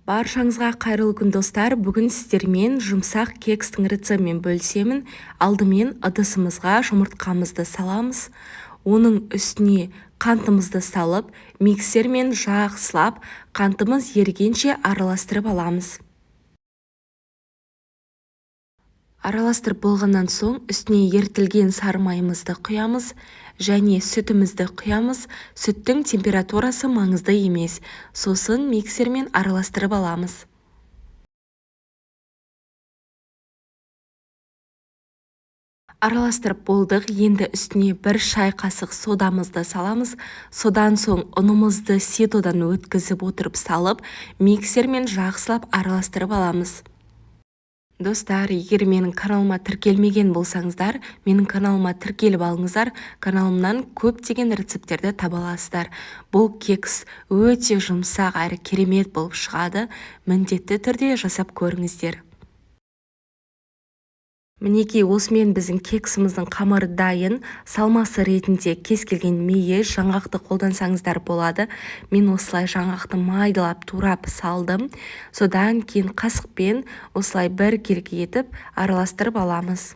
Баршаңызға қайырлы күн достар. Бүгін сіздермен жұмсақ кекстің рецептімен бөлісемін. Алдымен ыдысымызға жұмыртқамызды саламыз. Оның үстіне қантымызды салып, миксермен жақсылап, қантымыз ерігенше араластырып аламыз. Араластырып болғаннан соң үстіне ерітілген сары майымызды құямыз және сүтімізді құямыз. Сүттің температурасы маңызды емес. Сосын миксермен араластырып аламыз. Араластырып болдық. Енді үстіне 1 шай қасық содамызды саламыз. Содан соң ұнымызды ситодан өткізіп отырып салып, миксермен жақсылап араластырып аламыз. Достар, егер менің каналыма тіркелмеген болсаңыздар, менің каналыма тіркеліп алыңыздар. Каналымнан көптеген рецепттерді таба аласыздар. Бұл кекс өте жұмсақ әрі керемет болып шығады. Міндетті түрде жасап көріңіздер. Мінекей, осымен біздің кексіміздің қамыры дайын. Салмасы ретінде кез келген мейіз жаңғақты қолдансаңыздар болады. Мен осылай жаңғақты майдалап турап салдым. Содан кейін қасықпен осылай бір келге етіп араластырып аламыз.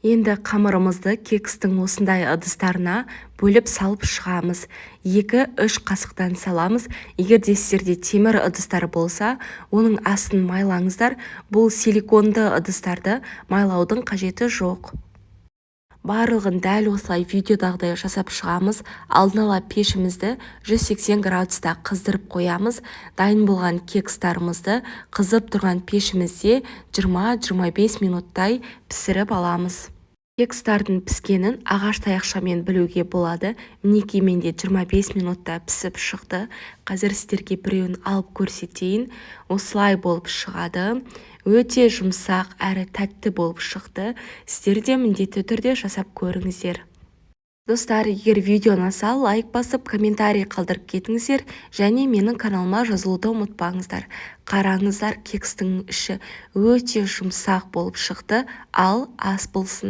Енді қамырымызды кекстің осындай ыдыстарына бөліп салып шығамыз. 2-3 қасықтан саламыз. Егер де сіздерде темір ыдыстар болса, оның астын майлаңыздар. Бұл силиконды ыдыстарды майлаудың қажеті жоқ. Барлығын дәл осылай видеодағыдай жасап шығамыз. Алдын ала пешімізді 180 градуста қыздырып қоямыз. Дайын болған кекстарымызды қызып тұрған пешімізде 20-25 минуттай пісіріп аламыз. Кекстардың піскенін ағаш таяқшамен білуге болады. Мінекей, менде 25 минутта пісіп шықты. Қазір сіздерге біреуін алып көрсетейін. Осылай болып шығады. Өте жұмсақ әрі тәтті болып шықты. Сіздер де міндетті түрде жасап көріңіздер. Достар, егер видео ұнаса, лайк басып, комментарий қалдырып кетіңіздер, және менің каналыма жазылуды ұмытпаңыздар. Қараңыздар, кекстің іші өте жұмсақ болып шықты, ал ас болсын.